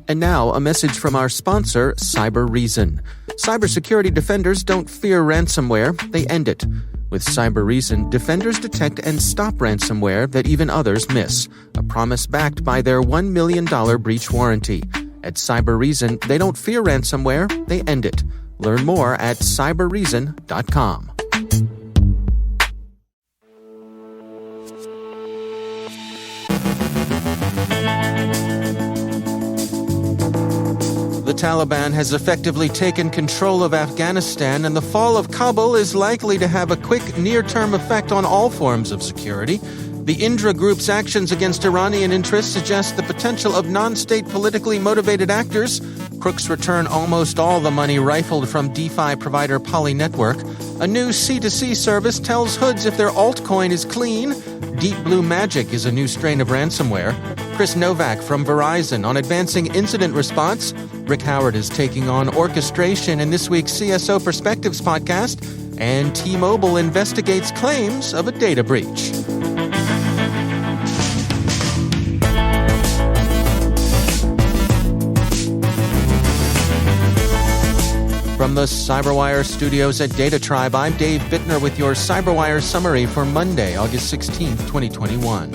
And now, a message from our sponsor, CyberReason. Cybersecurity defenders don't fear ransomware, they end it. With CyberReason, defenders detect and stop ransomware that even others miss. A promise backed by their $1 million breach warranty. At CyberReason, they don't fear ransomware, they end it. Learn more at cyberreason.com. The Taliban has effectively taken control of Afghanistan, and the fall of Kabul is likely to have a quick near-term effect on all forms of security. The Indra Group's actions against Iranian interests suggest the potential of non-state politically motivated actors. Crooks return almost all the money rifled from DeFi provider Poly Network. A new C2C service tells hoods if their altcoin is clean. DeepBlueMagic is a new strain of ransomware. Chris Novak from Verizon on advancing incident response. Rick Howard is taking on Orchestration in this week's CSO Perspectives podcast. And T-Mobile investigates claims of a data breach. From the CyberWire studios at Data Tribe, I'm Dave Bittner with your CyberWire summary for Monday, August 16th, 2021.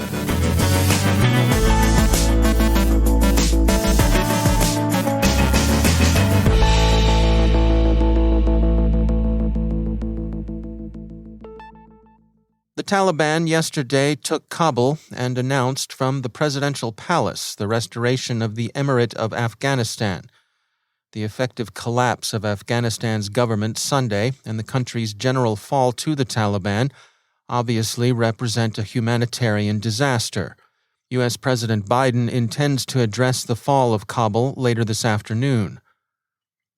The Taliban yesterday took Kabul and announced from the presidential palace the restoration of the Emirate of Afghanistan. The effective collapse of Afghanistan's government Sunday and the country's general fall to the Taliban obviously represent a humanitarian disaster. U.S. President Biden intends to address the fall of Kabul later this afternoon.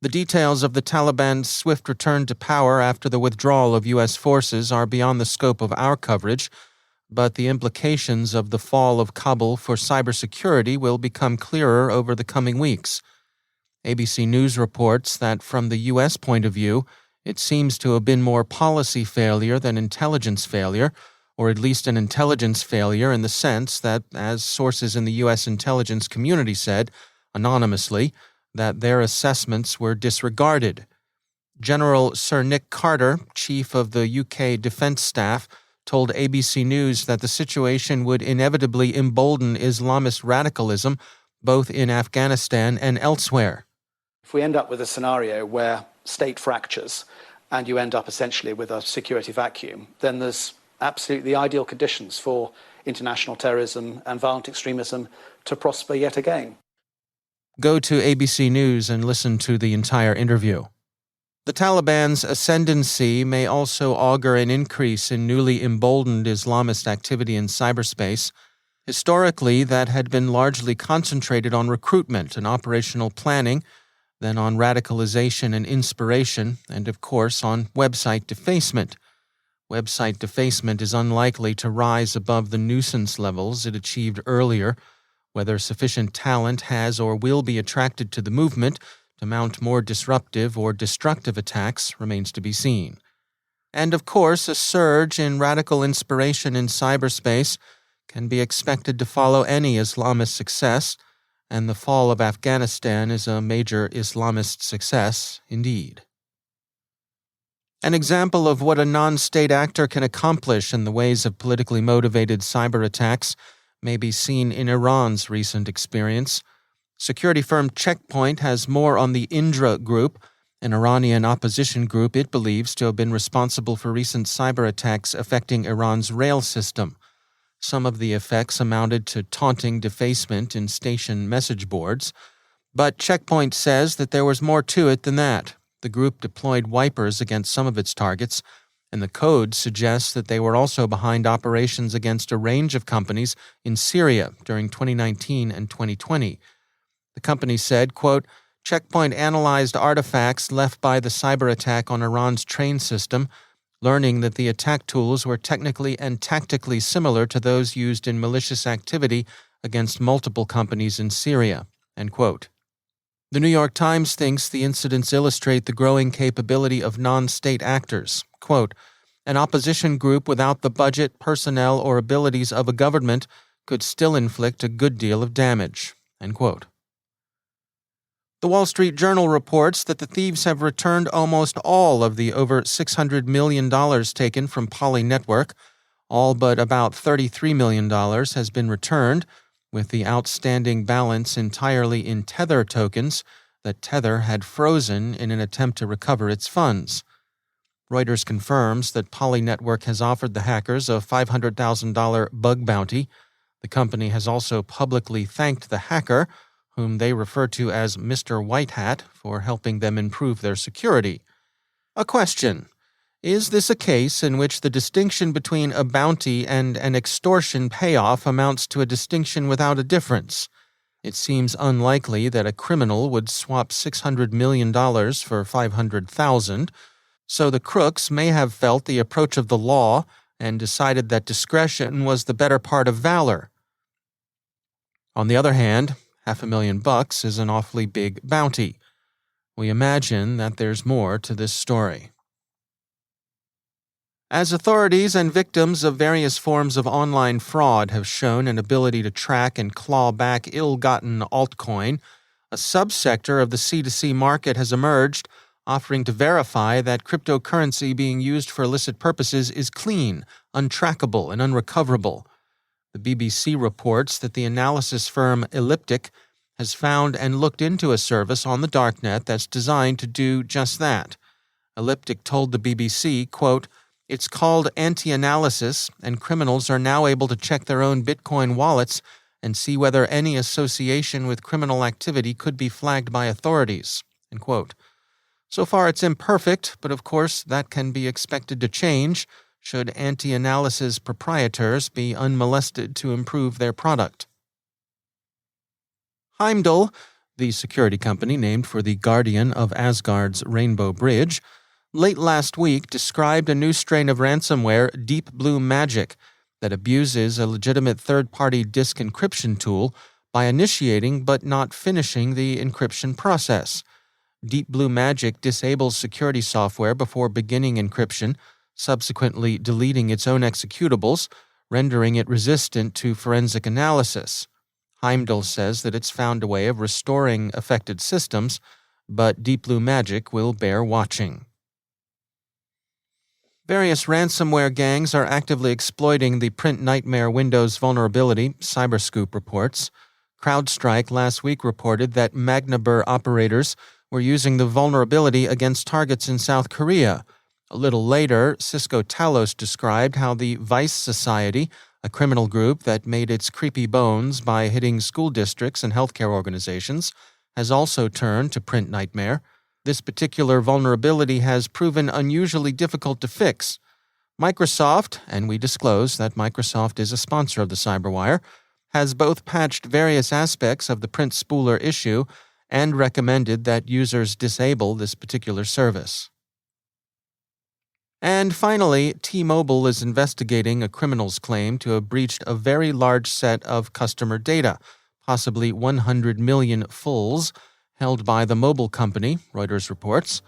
The details of the Taliban's swift return to power after the withdrawal of U.S. forces are beyond the scope of our coverage, but the implications of the fall of Kabul for cybersecurity will become clearer over the coming weeks. ABC News reports that from the U.S. point of view, it seems to have been more policy failure than intelligence failure, or at least an intelligence failure in the sense that, as sources in the U.S. intelligence community said, anonymously, that their assessments were disregarded. General Sir Nick Carter, chief of the UK Defence Staff, told ABC News that the situation would inevitably embolden Islamist radicalism both in Afghanistan and elsewhere. If we end up with a scenario where state fractures and you end up essentially with a security vacuum, then there's absolutely the ideal conditions for international terrorism and violent extremism to prosper yet again. Go to ABC News and listen to the entire interview. The Taliban's ascendancy may also augur an increase in newly emboldened Islamist activity in cyberspace. Historically, that had been largely concentrated on recruitment and operational planning, then on radicalization and inspiration, and of course on website defacement. Website defacement is unlikely to rise above the nuisance levels it achieved earlier. Whether sufficient talent has or will be attracted to the movement to mount more disruptive or destructive attacks remains to be seen. And of course, a surge in radical inspiration in cyberspace can be expected to follow any Islamist success, and the fall of Afghanistan is a major Islamist success indeed. An example of what a non-state actor can accomplish in the ways of politically motivated cyber attacks may be seen in Iran's recent experience. Security firm Check Point has more on the Indra Group, an Iranian opposition group it believes to have been responsible for recent cyber attacks affecting Iran's rail system. Some of the effects amounted to taunting defacement in station message boards, but Check Point says that there was more to it than that. The group deployed wipers against some of its targets, and the code suggests that they were also behind operations against a range of companies in Syria during 2019 and 2020. The company said, quote, Check Point analyzed artifacts left by the cyber attack on Iran's train system, learning that the attack tools were technically and tactically similar to those used in malicious activity against multiple companies in Syria, end quote. The New York Times thinks the incidents illustrate the growing capability of non-state actors. Quote, an opposition group without the budget, personnel, or abilities of a government could still inflict a good deal of damage, end quote. The Wall Street Journal reports that the thieves have returned almost all of the over $600 million taken from Poly Network. All but about $33 million has been returned, with the outstanding balance entirely in Tether tokens that Tether had frozen in an attempt to recover its funds. Reuters confirms that Poly Network has offered the hackers a $500,000 bug bounty. The company has also publicly thanked the hacker, whom they refer to as Mr. White Hat, for helping them improve their security. A question: is this a case in which the distinction between a bounty and an extortion payoff amounts to a distinction without a difference? It seems unlikely that a criminal would swap $600 million for $500,000, so the crooks may have felt the approach of the law and decided that discretion was the better part of valor. On the other hand, $500,000 is an awfully big bounty. We imagine that there's more to this story. As authorities and victims of various forms of online fraud have shown an ability to track and claw back ill-gotten altcoin, a subsector of the C2C market has emerged, offering to verify that cryptocurrency being used for illicit purposes is clean, untrackable, and unrecoverable. The BBC reports that the analysis firm Elliptic has found and looked into a service on the darknet that's designed to do just that. Elliptic told the BBC, quote, "It's called anti-analysis, and criminals are now able to check their own Bitcoin wallets and see whether any association with criminal activity could be flagged by authorities." End quote. So far it's imperfect, but of course that can be expected to change should anti-analysis proprietors be unmolested to improve their product. Heimdall, the security company named for the guardian of Asgard's Rainbow Bridge, late last week described a new strain of ransomware, DeepBlueMagic, that abuses a legitimate third-party disk encryption tool by initiating but not finishing the encryption process. DeepBlueMagic disables security software before beginning encryption, subsequently deleting its own executables, rendering it resistant to forensic analysis. Heimdall says that it's found a way of restoring affected systems, but DeepBlueMagic will bear watching. Various ransomware gangs are actively exploiting the Print Nightmare Windows vulnerability, Cyberscoop reports. CrowdStrike last week reported that Magnaber operators were using the vulnerability against targets in South Korea. A little later, Cisco Talos described how the Vice Society, a criminal group that made its creepy bones by hitting school districts and healthcare organizations, has also turned to Print Nightmare. This particular vulnerability has proven unusually difficult to fix. Microsoft, and we disclose that Microsoft is a sponsor of the CyberWire, has both patched various aspects of the print spooler issue and recommended that users disable this particular service. And finally, T-Mobile is investigating a criminal's claim to have breached a very large set of customer data, possibly 100 million fulls, held by the mobile company, Reuters reports.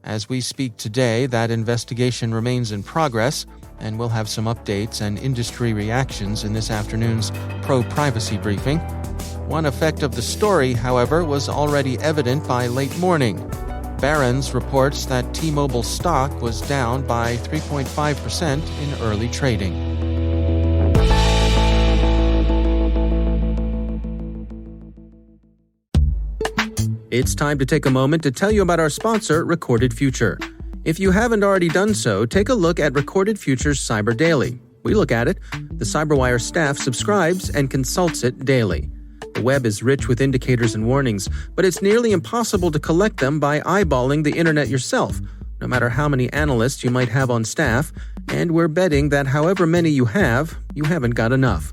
As we speak today, that investigation remains in progress, and we'll have some updates and industry reactions in this afternoon's pro-privacy briefing. One effect of the story, however, was already evident by late morning. Barron's reports that T-Mobile stock was down by 3.5% in early trading. It's time to take a moment to tell you about our sponsor, Recorded Future. If you haven't already done so, take a look at Recorded Future's Cyber Daily. We look at it. The CyberWire staff subscribes and consults it daily. The web is rich with indicators and warnings, but it's nearly impossible to collect them by eyeballing the internet yourself, no matter how many analysts you might have on staff, and we're betting that however many you haven't got enough.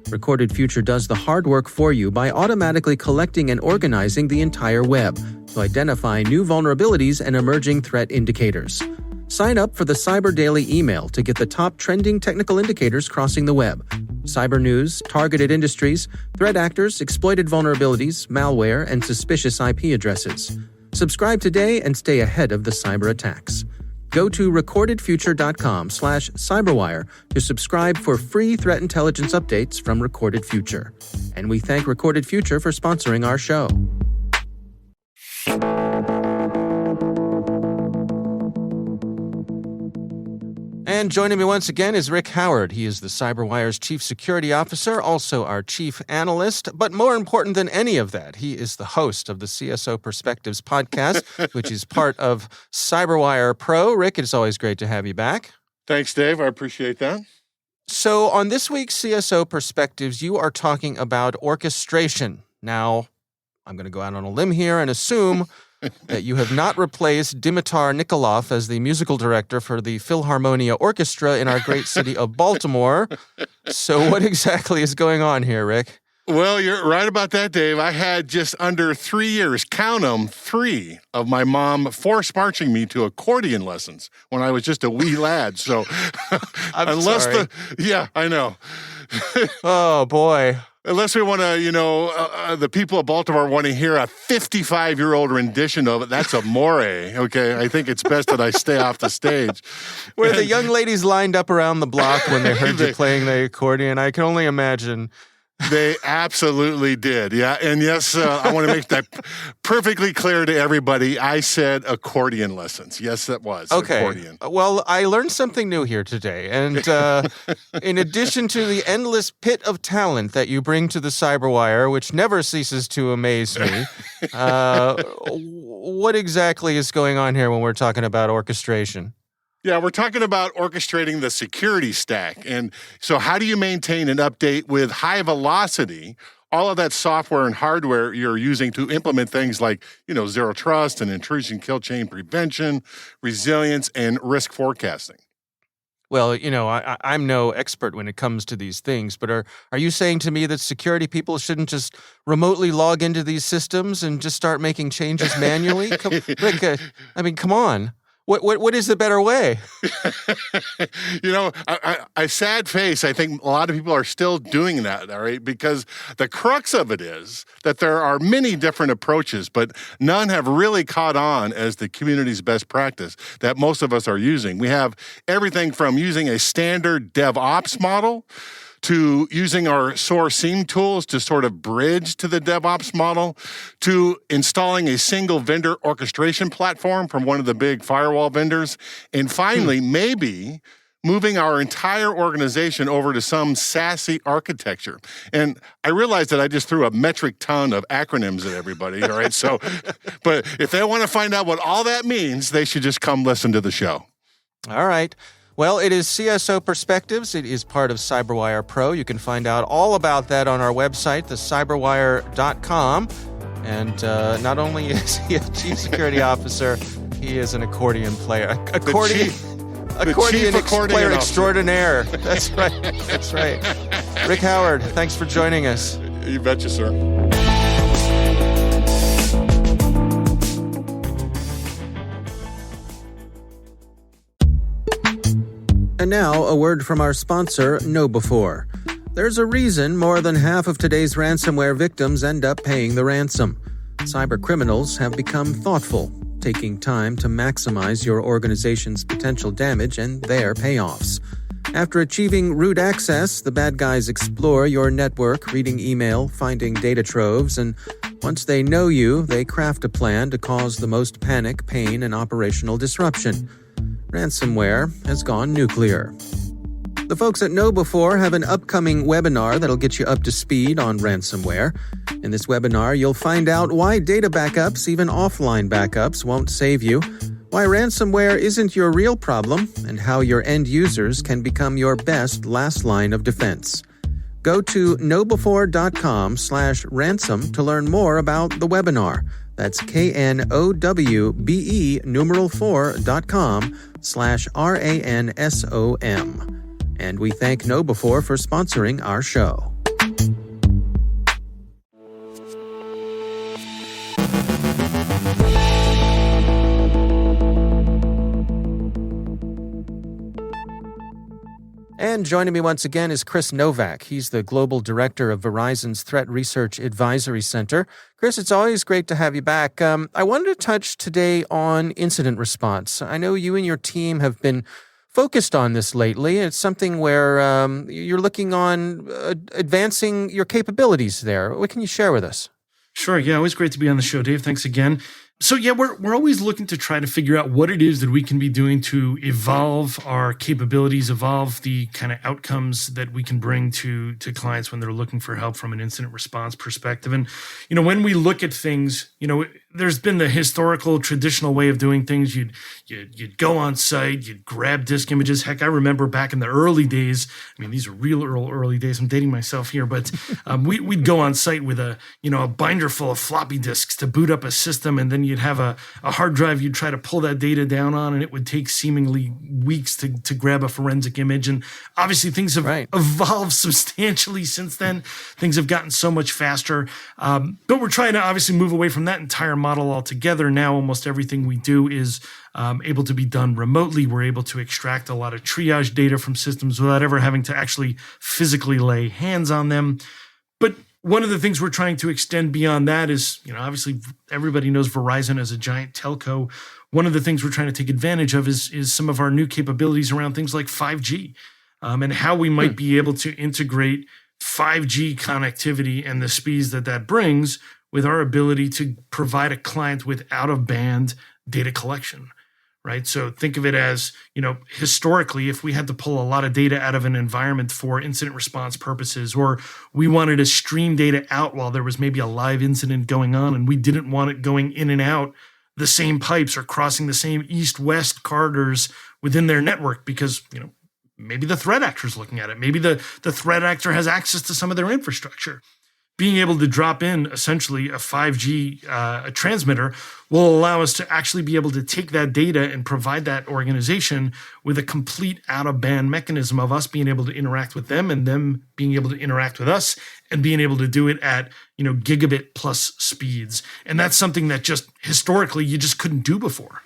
Recorded Future does the hard work for you by automatically collecting and organizing the entire web to identify new vulnerabilities and emerging threat indicators. Sign up for the Cyber Daily email to get the top trending technical indicators crossing the web. Cyber news, targeted industries, threat actors, exploited vulnerabilities, malware, and suspicious IP addresses. Subscribe today and stay ahead of the cyber attacks. Go to recordedfuture.com/cyberwire to subscribe for free threat intelligence updates from Recorded Future. And we thank Recorded Future for sponsoring our show. And joining me once again is Rick Howard. He is the CyberWire's Chief Security Officer, also our Chief Analyst. But more important than any of that, he is the host of the CSO Perspectives podcast, which is part of CyberWire Pro. Rick, it's always great to have you back. Thanks, Dave. I appreciate that. So on this week's CSO Perspectives, you are talking about orchestration. Now, I'm going to go out on a limb here and assume that you have not replaced Dimitar Nikolov as the musical director for the Philharmonia Orchestra in our great city of Baltimore. So what exactly is going on here, Rick? Well, you're right about that, Dave. I had just under 3 years, count them, 3 of my mom force marching me to accordion lessons when I was just a wee lad. So I'm sorry. Yeah, I know. Oh, boy. Unless we want to, the people of Baltimore want to hear a 55-year-old rendition of it. That's amore, okay? I think it's best that I stay off the stage. Where the young ladies lined up around the block when they heard you playing the accordion, I can only imagine. They absolutely did, yeah. And yes, I want to make that perfectly clear to everybody. I said accordion lessons. Yes, that was accordion. Well, I learned something new here today. And in addition to the endless pit of talent that you bring to the CyberWire, which never ceases to amaze me, what exactly is going on here when we're talking about orchestration? Yeah, we're talking about orchestrating the security stack. And so how do you maintain and update with high velocity all of that software and hardware you're using to implement things like, zero trust and intrusion kill chain prevention, resilience, and risk forecasting? Well, I'm no expert when it comes to these things, but are you saying to me that security people shouldn't just remotely log into these systems and just start making changes manually? Rick, come on. What is the better way? I sad face, I think a lot of people are still doing that, all right? Because the crux of it is that there are many different approaches, but none have really caught on as the community's best practice that most of us are using. We have everything from using a standard DevOps model to using our SOAR SIEM tools to sort of bridge to the DevOps model, to installing a single vendor orchestration platform from one of the big firewall vendors, and finally, maybe moving our entire organization over to some SASE architecture. And I realized that I just threw a metric ton of acronyms at everybody, all right? So, but if they want to find out what all that means, they should just come listen to the show. All right. Well, it is CSO Perspectives. It is part of CyberWire Pro. You can find out all about that on our website, thecyberwire.com. And not only is he a chief security officer, he is an accordion player. Accordion player extraordinaire. That's right. That's right. Rick Howard, thanks for joining us. You betcha, sir. And now, a word from our sponsor, KnowBe4. There's a reason more than half of today's ransomware victims end up paying the ransom. Cyber criminals have become thoughtful, taking time to maximize your organization's potential damage and their payoffs. After achieving root access, the bad guys explore your network, reading email, finding data troves, and once they know you, they craft a plan to cause the most panic, pain, and operational disruption. Ransomware has gone nuclear. The folks at KnowBe4 have an upcoming webinar that'll get you up to speed on ransomware. In this webinar, you'll find out why data backups, even offline backups, won't save you, why ransomware isn't your real problem, and how your end users can become your best last line of defense. Go to knowbe4.com/ransom to learn more about the webinar. That's knowbe4.com/ransom. And we thank KnowBe4 for sponsoring our show. And joining me once again is Chris Novak. He's the Global Director of Verizon's Threat Research Advisory Center. Chris, it's always great to have you back. I wanted to touch today on incident response. I know you and your team have been focused on this lately. It's something where you're looking on advancing your capabilities there. What can you share with us? Sure. Yeah, always great to be on the show, Dave. Thanks again. So yeah, we're always looking to try to figure out what it is that we can be doing to evolve our capabilities, evolve the kind of outcomes that we can bring to clients when they're looking for help from an incident response perspective. And when we look at things, there's been the historical, traditional way of doing things. You'd go on site, you'd grab disk images. Heck, I remember back in the early days. I mean, these are real early days. I'm dating myself here, but we'd go on site with a binder full of floppy disks to boot up a system, and then you'd have a hard drive you'd try to pull that data down on, and it would take seemingly weeks to grab a forensic image. And obviously things have evolved substantially since then. Things have gotten so much faster. But we're trying to obviously move away from that entire model altogether. Now almost everything we do is able to be done remotely. We're able to extract a lot of triage data from systems without ever having to actually physically lay hands on them. But one of the things we're trying to extend beyond that is, obviously everybody knows Verizon as a giant telco. One of the things we're trying to take advantage of is some of our new capabilities around things like 5G and how we might be able to integrate 5G connectivity and the speeds that brings with our ability to provide a client with out-of-band data collection. Right. So think of it as, historically, if we had to pull a lot of data out of an environment for incident response purposes, or we wanted to stream data out while there was maybe a live incident going on and we didn't want it going in and out the same pipes or crossing the same east-west corridors within their network because, maybe the threat actor is looking at it. Maybe the threat actor has access to some of their infrastructure. Being able to drop in essentially a 5G transmitter will allow us to actually be able to take that data and provide that organization with a complete out-of-band mechanism of us being able to interact with them and them being able to interact with us and being able to do it at gigabit plus speeds. And that's something that just historically you just couldn't do before.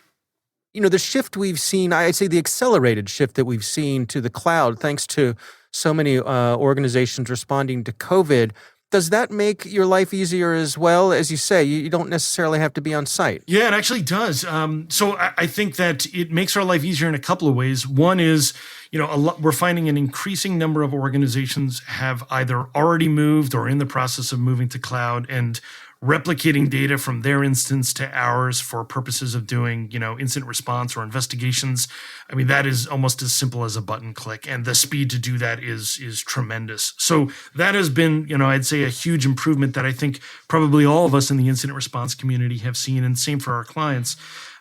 The shift we've seen, I'd say the accelerated shift that we've seen to the cloud, thanks to so many organizations responding to COVID. Does that make your life easier as well? As you say, you don't necessarily have to be on site. Yeah, it actually does. So I think that it makes our life easier in a couple of ways. One is, we're finding an increasing number of organizations have either already moved or in the process of moving to cloud and replicating data from their instance to ours for purposes of doing, incident response or investigations. I mean, that is almost as simple as a button click, and the speed to do that is tremendous. So that has been, I'd say a huge improvement that I think probably all of us in the incident response community have seen, and same for our clients.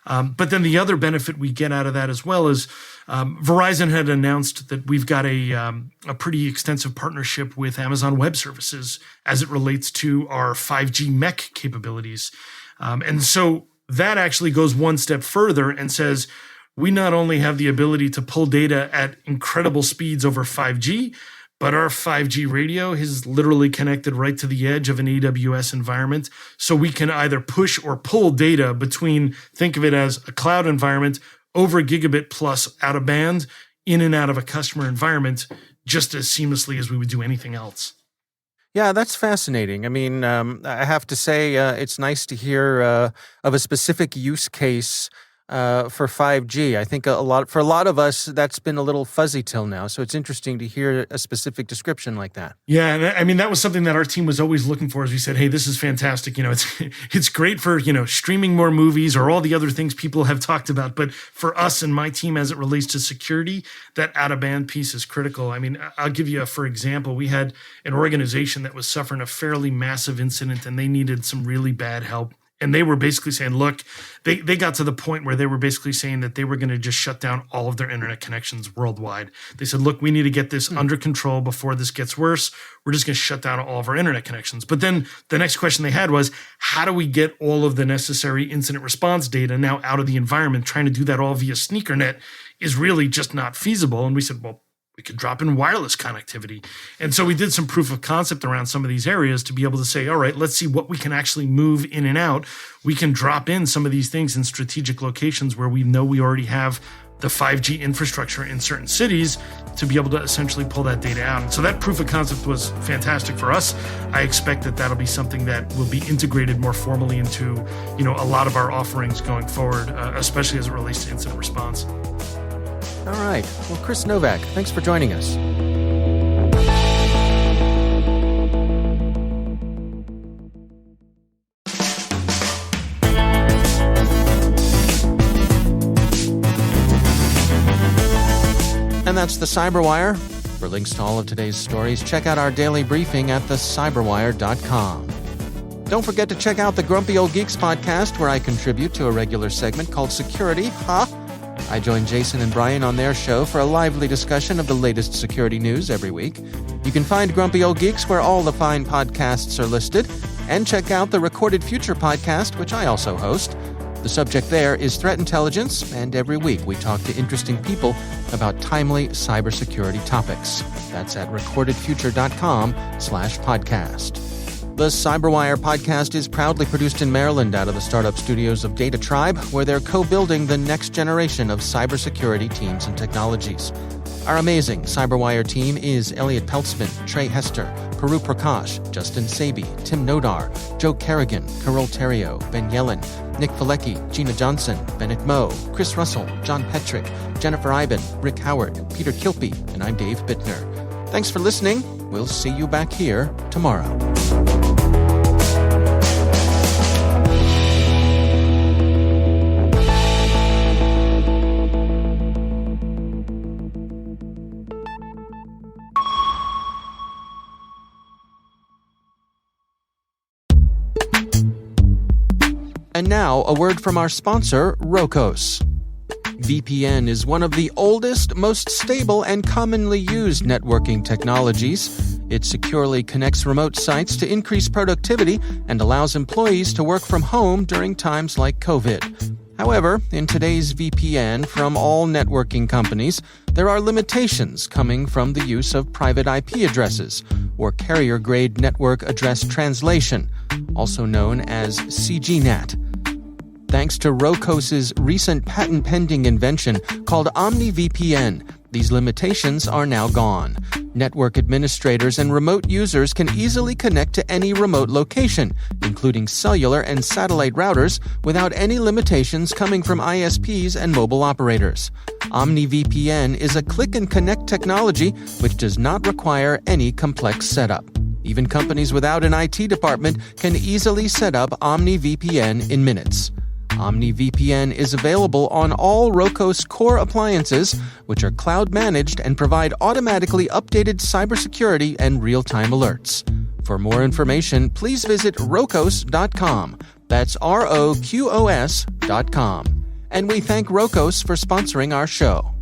But then the other benefit we get out of that as well is Verizon had announced that we've got a pretty extensive partnership with Amazon Web Services as it relates to our 5G MEC capabilities. And so that actually goes one step further and says, we not only have the ability to pull data at incredible speeds over 5G, but our 5G radio is literally connected right to the edge of an AWS environment. So we can either push or pull data between, think of it as a cloud environment over gigabit plus out of band, in and out of a customer environment, just as seamlessly as we would do anything else. Yeah, that's fascinating. I mean, I have to say it's nice to hear of a specific use case for 5G. I think for a lot of us, that's been a little fuzzy till now. So it's interesting to hear a specific description like that. Yeah, and I mean, that was something that our team was always looking for. As we said, hey, this is fantastic. It's great for streaming more movies or all the other things people have talked about. But for us and my team, as it relates to security, that out of band piece is critical. I mean, I'll give you for example, we had an organization that was suffering a fairly massive incident, and they needed some really bad help. And they were basically saying, look, they got to the point where they were basically saying that they were going to just shut down all of their internet connections worldwide. They said, look, we need to get this under control before this gets worse. We're just going to shut down all of our internet connections. But then the next question they had was, how do we get all of the necessary incident response data now out of the environment? Trying to do that all via SneakerNet is really just not feasible. And we said, well, we could drop in wireless connectivity. And so we did some proof of concept around some of these areas to be able to say, all right, let's see what we can actually move in and out. We can drop in some of these things in strategic locations where we know we already have the 5G infrastructure in certain cities to be able to essentially pull that data out. And so that proof of concept was fantastic for us. I expect that that'll be something that will be integrated more formally into, a lot of our offerings going forward, especially as it relates to incident response. All right. Well, Chris Novak, thanks for joining us. And that's the CyberWire. For links to all of today's stories, check out our daily briefing at thecyberwire.com. Don't forget to check out the Grumpy Old Geeks podcast, where I contribute to a regular segment called Security. I join Jason and Brian on their show for a lively discussion of the latest security news every week. You can find Grumpy Old Geeks where all the fine podcasts are listed, and check out the Recorded Future podcast, which I also host. The subject there is threat intelligence, and every week we talk to interesting people about timely cybersecurity topics. That's at recordedfuture.com/podcast. The CyberWire podcast is proudly produced in Maryland out of the startup studios of Data Tribe, where they're co-building the next generation of cybersecurity teams and technologies. Our amazing CyberWire team is Elliot Peltzman, Trey Hester, Paru Prakash, Justin Sabi, Tim Nodar, Joe Kerrigan, Carol Terrio, Ben Yellen, Nick Pilecki, Gina Johnson, Bennett Moe, Chris Russell, John Petrick, Jennifer Iben, Rick Howard, Peter Kilpie, and I'm Dave Bittner. Thanks for listening. We'll see you back here tomorrow. And now, a word from our sponsor, Rokos. VPN is one of the oldest, most stable, and commonly used networking technologies. It securely connects remote sites to increase productivity and allows employees to work from home during times like COVID. However, in today's VPN from all networking companies, there are limitations coming from the use of private IP addresses, or carrier-grade network address translation, also known as CGNAT. Thanks to Rokos' recent patent-pending invention called OmniVPN, these limitations are now gone. Network administrators and remote users can easily connect to any remote location, including cellular and satellite routers, without any limitations coming from ISPs and mobile operators. OmniVPN is a click-and-connect technology which does not require any complex setup. Even companies without an IT department can easily set up OmniVPN in minutes. OmniVPN is available on all Rokos core appliances, which are cloud-managed and provide automatically updated cybersecurity and real-time alerts. For more information, please visit Rokos.com. That's ROQOS.com. And we thank Rokos for sponsoring our show.